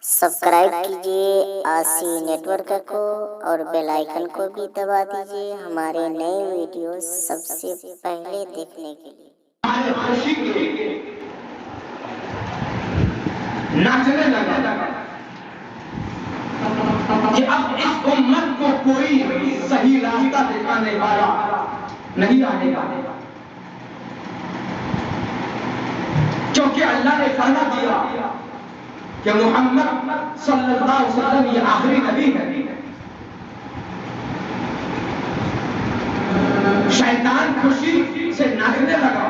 Subscribe کیجیے آسی net work کو اور بیل آئیکن کو بھی دبا دیجیے ہمارے نئے ویڈیوز سب سے پہلے دیکھنے کے لیے۔ ناچنے لگا کہ اب اس امت کو کوئی صحیح راستہ دکھانے والا نہیں آنے گا، کیونکہ اللہ نے فرما دیا کہ محمد صلی اللہ علیہ وسلم یہ آخری نبی ہے۔ شیطان خوشی سے ناچنے لگا،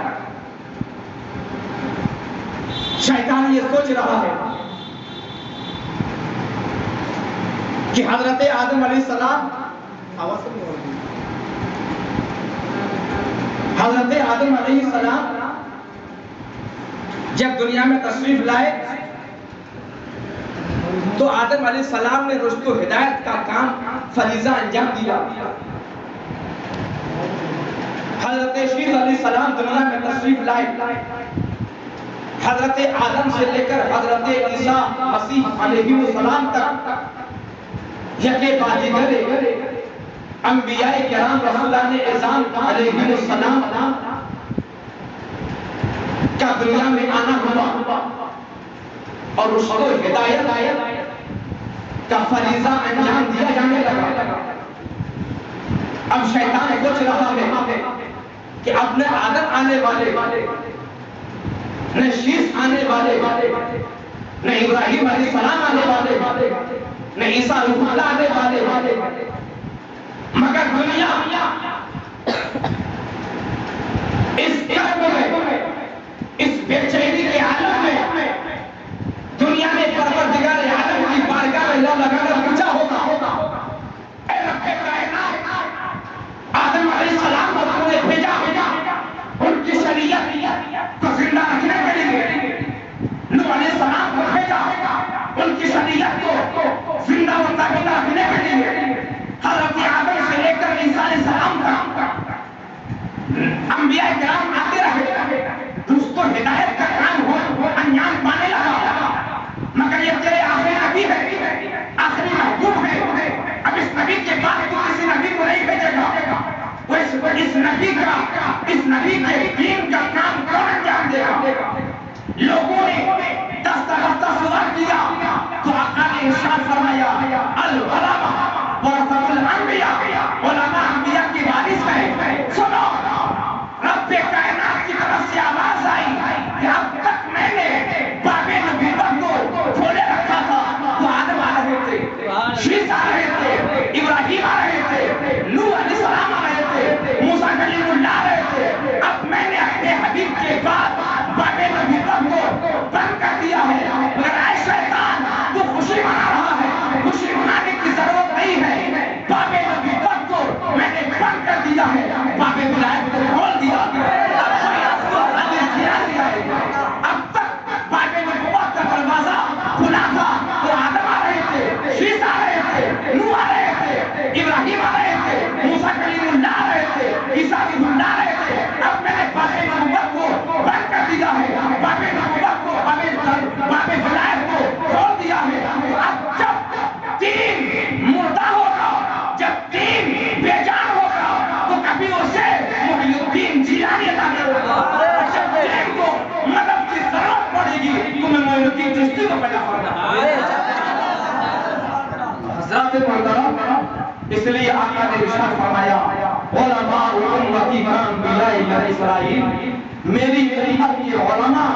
شیطان یہ سوچ رہا ہے کہ حضرت آدم علیہ السلام جب دنیا میں تشریف لائے تو آدم علیہ السلام نے رشد و ہدایت کا کام فریضہ انجام دیا۔ حضرت شیخ علیہ السلام دنیا میں تشریف لائے، حضرت آدم سے لے کر حضرت عیسیٰ مسیح علیہ السلام تک یکے بعد دیگر انبیاء کرام رسولان اعظام علیہ السلام کا دنیا میں آنا ہوا اور اس کو ہدایت کا فریضہ انجام دیا جانے لگا۔ اب شیطان سوچ رہا ہے کہ اب نہ آدم آنے والے، نہ شیش آنے والے، نہ ابراہیم علیہ السلام آنے والے، نہ عیسیٰ روح اللہ آنے والے، مگر دنیا اس کرب میں، اس بے چینی کے عالم میں دنیا میں پروردگار عالم کی بارگاہ میں اللہ لگا کر پوچھا ہوگا، اے رب کائنات، آدم علیہ السلام کو تم نے بھیجا، ان کی شریعت کو زندہ رکھنے کے لیے، نوح علیہ السلام کو بھیجا، ان کی شریعت کو زندہ و تابندہ رکھنے کے لیے، حضرت آدم سے لے کر عیسیٰ علیہ السلام تک انبیاء کرام آتے رہے، رشد و ہدایت کا کام انجام پانے لگا، مگر یہ تیرے آخری نبی ہے، آخری محبوب ہے، اب اس نبی کے بعد تو کسی نبی کو نہیں بھیجے گا، اس نبی کے دین کا کام کون انجام دے گا؟ لوگوں نے دستہ دستہ سوال کیا تو آقا نے ارشاد فرمایا العلماء ورثۃ الانبیاء، علماء انبیاء کی وارث ہیں۔ سنو، رب کائنات کی طرف سے آواز آئی کہ اب تک میں نے باب نبوت کو کھولے رکھا تھا، تو آدم آ رہے تھے، شیش آ رہے تھے، ابراہیم آ رہے تھے، نوح علیہ السلام آ رہے تھے، موسیٰ کلیم اللہ آ رہے تھے، اب میں نے اپنے حبیب کے بعد باب نبوت کو بند کر دیا ہے، مگر اے شیطان تو خوشی منا رہا ہے، خوشی منانے کی ضرورت نہیں ہے، باب نبوت کو میں نے بند کر دیا ہے، باب ولایت کو کھول دیا ہے۔ اب تک باب نبوت کا دروازہ کھلا تھا، تو آدم آ رہے تھے، شیش آ رہے تھے، نوح آ رہے تھے، ابراہیم آ رہے تھے، موسیٰ کلیم اللہ آ رہے تھے، عیسیٰ روح اللہ آ رہے تھے، اب میں نے باب نبوت کو بند کر دیا ہے، باب نبوت کو، باب ولایت کو کھول دیا ہے۔ اب جب دین مردہ ہوگا، جب دین بے جان ہوگا، تو کبھی اسے محی الدین جیلانی عطا کرے گا، جب دین کو مدد کی ضرورت پڑے گی تو میں محی الدین چشتی کو پیدا کروں گا۔ حضرات محترم، اس لیے آقا نے ارشاد فرمایا علماء امتی کانبیاء بنی اسرائیل، میری امت کے علماء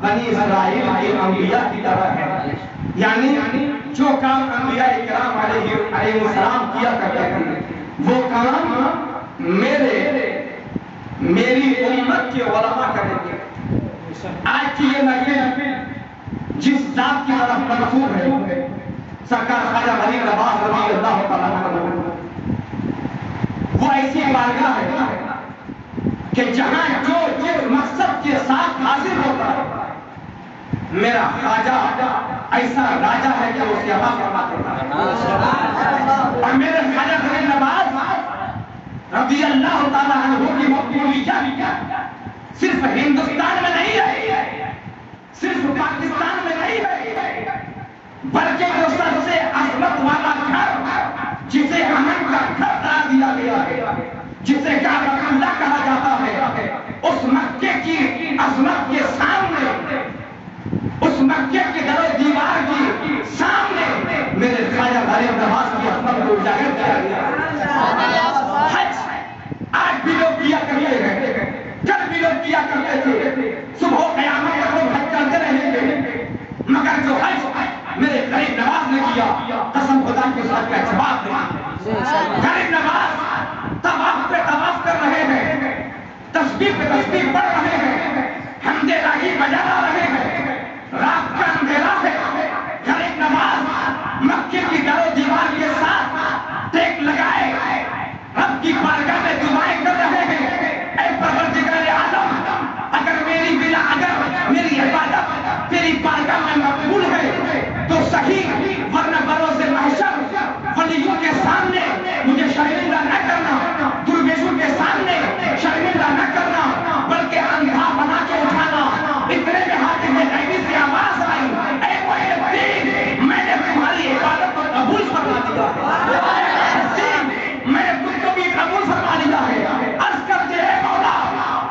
بنی اسرائیل کے انبیاء کی طرح ہے، یعنی جو کام انبیاء کرام علیہ السلام کیا کرتے تھے وہ کام میری امت کے علماء کریں گے۔ آج کی یہ نقل جس ذات کی طرف منسوب ہے، سرکار خواجہ غریب نواز رضی اللہ تعالیٰ عنہ، وہ ایسی بارگاہ ہے کہ جہاں جو جس مقصد کے ساتھ حاضر ہوتا ہے، میرا خواجہ ایسا راجہ ہے کہ اس یہاں فرما دیتا ہے، اور میرے خواجہ غریب نواز رضی اللہ تعالیٰ عنہ کی مقبولیت صرف ہندوستان میں نہیں ہے، صرف پاکستان میں نہیں ہے، مکے کی در و دیوار کی سامنے میرے خواجہ غریب نواز کی عظمت کو اجاگر کیا گیا. حج آج بھی لوگ کیا کرتے ہیں, کل بھی لوگ کیا کرتے تھے, صبح قیامت تک لوگ حج کرتے رہیں گے, مگر جو حج میرے غریب نواز نے کیا قسم خدا کی اس کا جواب نہیں. غریب نواز طواف پہ طواف کر رہے ہیں, تسبیح پہ تسبیح پڑھ رہے ہیں, حمد الہی بجا رہے ہیں, رات کا اندھیرا ہے. غریب نواز مکے کی در و دیوار کے ساتھ ٹیک لگائے رب کی بارگاہ میں دعائیں کر رہے ہیں, اے پروردگار عالم, اگر میری عبادت تیری بارگاہ میں مقبول ہے تو صحیح, ورنہ بروز محشر ولیوں کے سامنے مجھے شرمندہ نہ کرنا, درویشوں کے سامنے شرمندہ نہ کرنا, بلکہ اندھا بنا کے اٹھانا. اتنے میں ہاتھ میں غیبی سے آواز آئی, اے کوئی الدین, میں نے تمہاری عبادت کو قبول فرما دیا ہے, میں نے تم کو بھی قبول فرما لیا ہے. عرض کرتے ہیں مولا,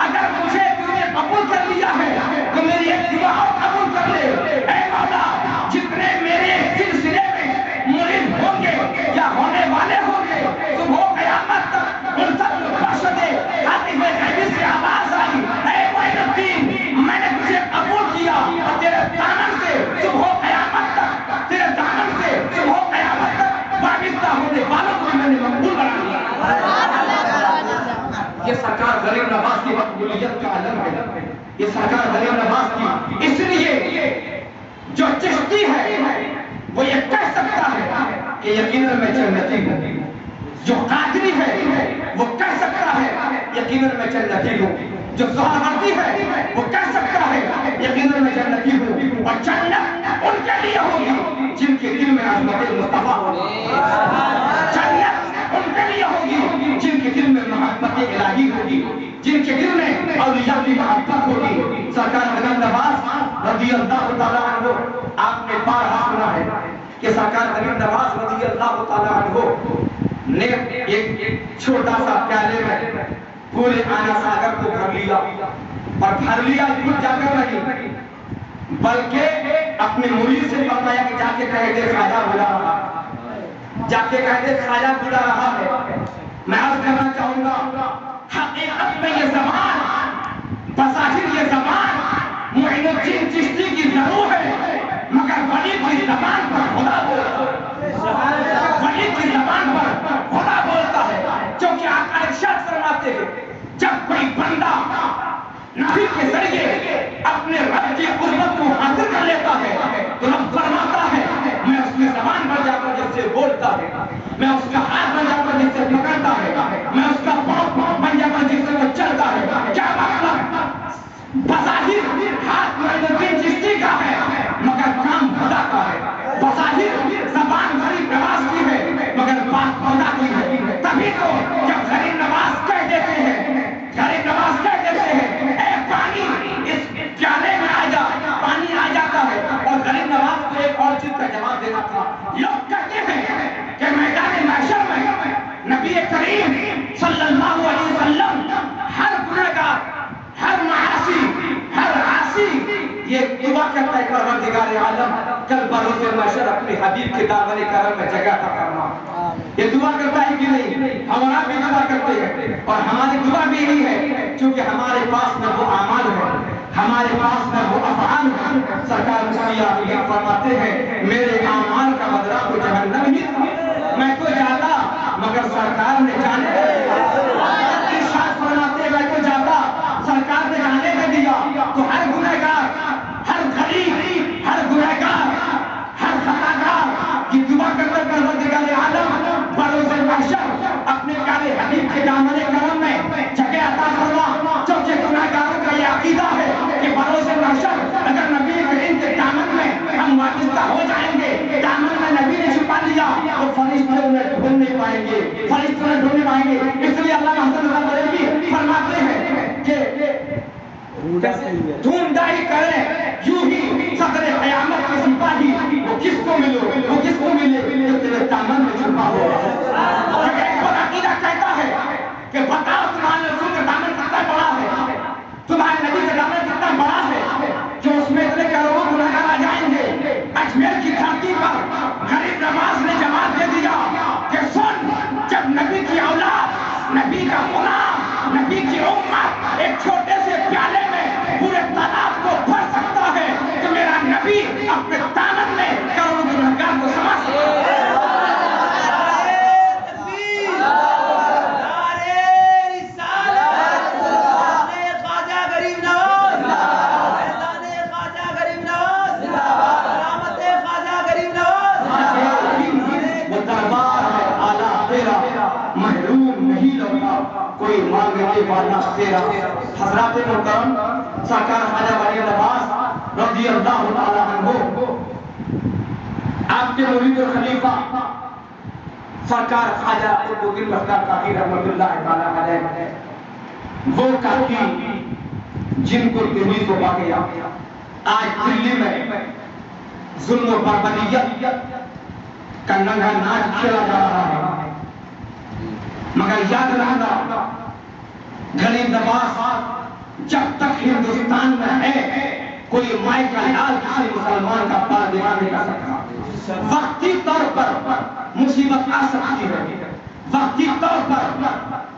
اگر مجھے تم نے قبول کر لیا ہے تو میری ایک دعا اور قبول کر لے. اے مولا, جتنے میرے سلسلے میں مرید ہوں گے یا ہونے والے ہوں گے, صبح قیامت تک ان سب کو بخش دے. حاتم غیبی سے آواز آئی, اے معین الدین, میں نے تجھے قبول کیا اور تیرے دامن سے صبح قیامت تک, تیرے دامن سے صبح قیامت تک وابستہ ہونے والوں کو میں نے مقبول بنا لیا. یہ سرکار غریب نواز کی مقبولیت کا علم ہے. یہ سرکار غریب نواز کی, اس لیے جو چشتی ہے وہ یہ کہہ سکتا ہے کہ یقیناً میں جنتی ہوں. جو قادری ہے وہ کہہ سکتا ہے یقیناً میں جنتی ہوں. جو سہروردی ہے وہ کہہ سکتا ہے یقیناً میں جنتی ہوں. اور جنت ان کے لیے ہوگی جن کے دل میں عظمت مصطفیٰ ہوگی. جنت ان کے لیے ہوگی جن کے دل میں محبت الہی ہوگی, جن کے دل میں اولیاء کی محبت ہوگی. سرکار غریب نواز رضی اللہ تعالیٰ عنہ, آپ نے بارہا سنا ہے کہ سرکار غریب نواز رضی اللہ تعالیٰ عنہ نے ایک چھوٹا سا پیالے میں پورے آنا ساگر کو بھر لیا, اور بھر لیا خود جا کر نہیں, بلکہ اپنے مرید سے فرمایا کہ جا کے کہہ دے خواجہ بلا رہا, جا کے کہہ دے خواجہ بلا رہا ہے. میں عرض کرنا چاہوں گا, حقیقت میں یہ زبان, بظاہر یہ زبان معین الدین چشتی کی ضرور ہے, مگر ولی کی زبان پر خدا بولتا ہے. ولی کی زبان پر خدا بولتا ہے, کیونکہ آقا ارشاد فرماتے ہیں جب کوئی بندہ نبی کے ذریعے اپنے رب کی قربت کو حاصل کر لیتا ہے تو رب فرماتا ہے میں اس کی زبان پر جا کر جس سے بولتا ہے, میں اس کا ہاتھ بن جا کر جس سے پکڑتا ہے, میں اس کا پاؤں بن جا کر جس سے وہ چلتا ہے. کیا مطلب, بظاہر ہاتھ معین الدین چشتی کا ہے مگر کام خدا کا ہے. بظاہر زبان غریب نواز کی ہے مگر بات خدا کی ہے. تبھی تو جب غریب نواز کہہ دیتے ہیں, غریب نواز کہہ دیتے ہیں اے پانی اس پیالے میں آ جا, پانی آ جاتا ہے. اور غریب نواز کو ایک اور چیز کا جواب دینا تھا. لوگ کہتے ہیں کہ میدان محشر میں نبی کریم صلی اللہ علیہ وسلم ہر گنہگار, ہر معاصی, ہر عاصی یہ دعا کرتا ہے پروردگار عالم کل بروز محشر اپنے حبیب کے دامن کرم میں جگہ عطا فرما. یہ دعا کرتا ہے کہ نہیں, ہمارا بھی دعا کرتے ہیں, اور ہماری دعا بھی یہی ہے کیونکہ ہمارے پاس نہ وہ اعمال ہے, ہمارے پاس نہ وہ افعال ہے. سرکار مصطفیٰ یہ فرماتے ہیں میرے اعمال کا بدلہ تو جہنم ہی تھا, میں تو جاتا مگر سرکار نے جانے ارشاد فرماتے میں تو جاتا سرکار نے جانے نہ دیا. تو ہر گنہگار, ہر غریب, ہر گنہگار, ہر خطاکار یہ دعا کرتا پروردگار عالم بروز محشر اپنے پیارے حبیب کے دامن کرم میں جگہ عطا فرما. کیونکہ گنہگاروں کا یہ عقیدہ ہے کہ بروز محشر اگر نبی کریم کے دامن میں ہم وابستہ ہو جائیں گے, دامن میں نبی نے چھپا لیا تو فرشتے انہیں ڈھونڈ نہیں پائیں گے, فرشتے انہیں ڈھونڈ نہیں پائیں گے. اس لیے علامہ حسن رضا بریلوی فرماتے ہیں کہ ڈھونڈائی کریں یوں ہی صدر قیامت کے سپاہی, وہ کس کو ملو, وہ کس کو ملے جو تیرے دامن میں چھپا ہو. ایک اور عقیدہ کہتا ہے کہ بتاؤ تمہارے رسول کا دامن کتنا بڑا ہے, تمہارے نبی کا دامن کتنا بڑا ہے کہ اس میں اتنے کروڑوں گنہگار آ جائیں گے یہ برداشت تیرا حضرات محترم سرکار خواجہ ولی نواز رضی اللہ تعالیٰ عنہ آپ کے مرید و خلیفہ سرکار خواجہ عبدالدین بختیار کاکی رحمۃ اللہ تعالیٰ علیہ وہ کاکی جن کو دلی کو پا گیا آج دلی میں ظلم و بربریت کا ننگا ناچ کھیلا جا رہا ہے مگر یاد رکھنا غریب نواز جب تک ہندوستان میں ہے کوئی مائی کا لال کسی مسلمان کا پار دیکھا نہیں کر سکتا وقتی طور پر مصیبت آ سکتی ہے وقتی طور پر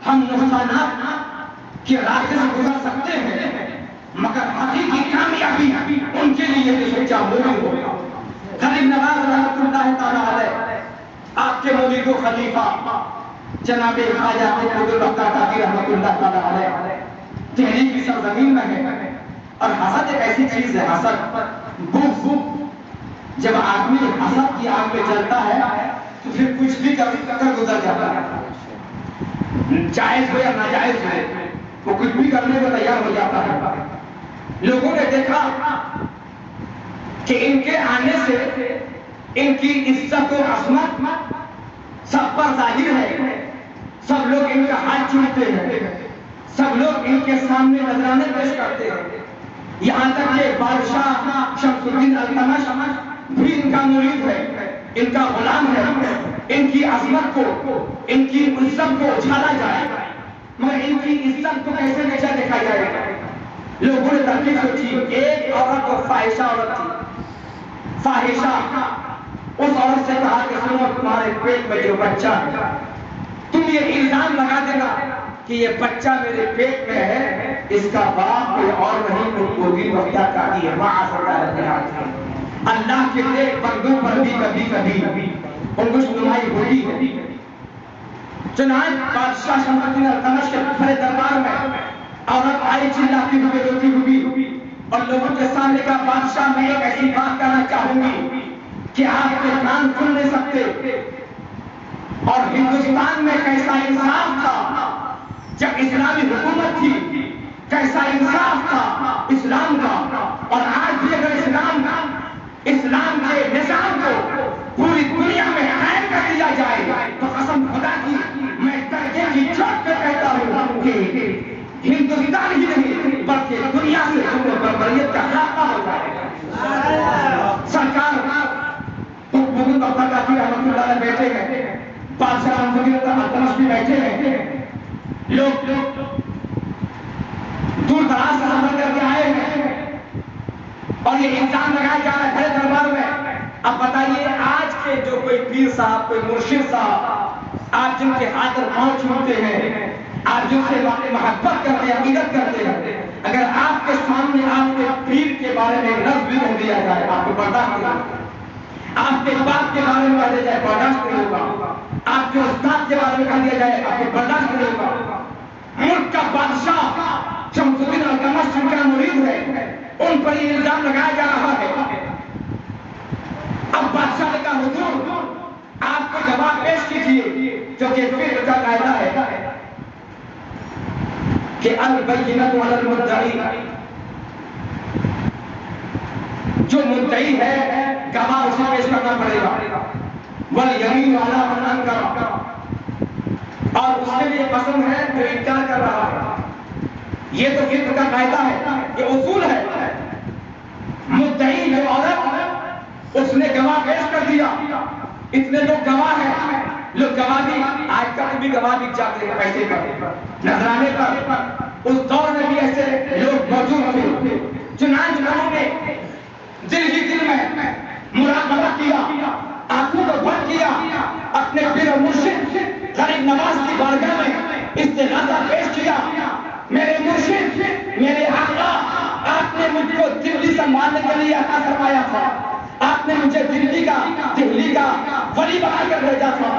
ہم نقصانات کے راستے سے گزر سکتے ہیں مگر حقیقی کامیابی ان کے لیے یہ سوچا مومن ہوگا غریب نواز رحمۃ اللہ تعالیٰ علیہ آپ کے مرید و خلیفہ جناب خواجہ عبدالدین بختیار کاکی رحمۃ اللہ تعالیٰ علیہ دہلی کی سرزمین میں ہے اور حسد ایک ایسی چیز ہے حسد بغض جب آدمی حسد کی آگ میں جلتا ہے تو پھر کچھ بھی کر گزر جاتا ہے جائز ہو یا ناجائز ہو وہ کچھ بھی کرنے کو تیار ہو جاتا ہے لوگوں نے دیکھا کہ ان کے آنے سے ان کی عزت و عظمت سب پر ظاہر ہے سب لوگ ان کا ہاتھ چومتے ہیں سب لوگ ان کے سامنے نذرانے پیش کرتے ہیں یہاں تک کہ بادشاہ شمس الدین التمش بھی ان کا مرید ہے ان کا غلام ہے ان کی عظمت کو ان کی عزت کو اچھالا جائے مگر ان کی عزت کو کیسے نیچا دیکھا جائے گا لوگوں نے ترکیب سوچی ایک عورت کو فاحشہ عورت تھی فاحشہ اس عورت سے کہا کہ سنو تمہارے پیٹ میں جو بچہ ہے تم یہ الزام لگا دینا کہ یہ بچہ میرے پیٹ میں ہے اس کا باپ کوئی اور نہیں عبدالدین بختیار کاکی ہے معاذ اللہ اللہ کے نیک بندوں پر بھی کبھی کبھی انگوش نمائی ہوتی ہے چنانچہ بادشاہ شمس الدین التمش کے بڑے دربار میں عورت آئی چلاتی ہوئی روتی ہوئی اور لوگوں کے سامنے کا بادشاہ میں ایک ایسی بات کرنا چاہوں گی کہ آپ کے کان سن نہیں سکتے اور ہندوستان میں کیسا انصاف تھا جب اسلامی حکومت تھی کیسا انصاف تھا اسلام کا اور آج بھی اگر اسلام کے نظام کو پوری دنیا میں قائم کر دیا جائے تو قسم خدا کی میں درجے کی چوٹ پہ کہتا ہوں کہ ہندوستان ہی نہیں بلکہ دنیا سے بربریت کا خاتمہ ہو جائے گا سرکار عبدالدین بختیار کاکی رحمۃ اللہ علیہ بیٹھے ہیں بادشاہ شمس الدین التمش بھی بیٹھے ہیں لوگ دور دراز سے سفر کر کے آئے ہیں اور یہ الزام لگایا جا رہا ہے بڑے دربار میں اب بتائیے آج کے جو کوئی پیر صاحب کوئی مرشد صاحب آپ جن کے ہاتھ اور پاؤں چھوتے ہیں آپ جن سے محبت کرتے ہیں عقیدت کرتے ہیں اگر آپ کے سامنے آپ کے پیر کے بارے میں لفظ بھی کہہ دیا جائے آپ کو برداشت نہیں ہوگا آپ کے باپ کے بارے میں کہہ دیا جائے برداشت نہیں ہوگا آپ کے استاد کے بارے میں کہہ دیا جائے آپ کو برداشت نہیں ہوگا ملک کا بادشاہ شمس الدین التمش جن کا مرید ہے ان پر یہ الزام لگایا جا رہا ہے اب بادشاہ نے کہا حضور آپ کو جواب پیش کیجیے جو کہ فقہ کا قاعدہ ہے کہ البینۃ علی المدعی جو مدعی ہے گواہ اسے پیش کرنا پڑے گا والیمین علی من انکر اور اس کے لیے قسم ہے جو انکار کر رہا ہے یہ تو فقہ کا قاعدہ ہے یہ اصول ہے مدعی جو عورت اس نے گواہ پیش کر دیا اتنے لوگ گواہ ہیں لوگ گواہی آج کل بھی گواہی چاہتے ہیں پیسے پر نذرانے پر اس دور میں بھی ایسے لوگ موجود تھے چنانچہ لوگوں نے دل ہی دل میں مراقبہ کیا آنکھوں کو بند کیا اپنے پیر و مرشد غریب نواز کی بارگاہ میں استغاثہ پیش کیا میرے مرشد میرے آقا آپ نے مجھ کو دلی سنبھالنے کے لیے عطا فرمایا تھا آپ نے مجھے دلی کا ولی بنا کر بھیجا تھا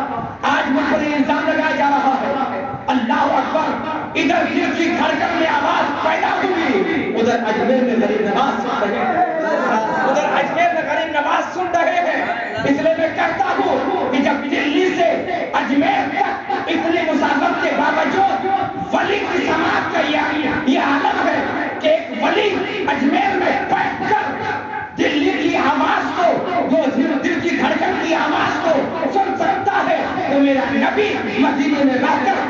آج مجھ پر الزام لگایا جا رہا ہے اللہ اکبر ادھر دل کی دھڑکن میں آواز پیدا ہوئی ادھر اجمیر میں غریب نواز سن رہے ہیں اس لیے میں کہتا ہوں کہ جب دلی سے اجمیر تک اتنی مسافت کے باوجود ولی کی سماعت میرا نبی مدینے میں رہ کر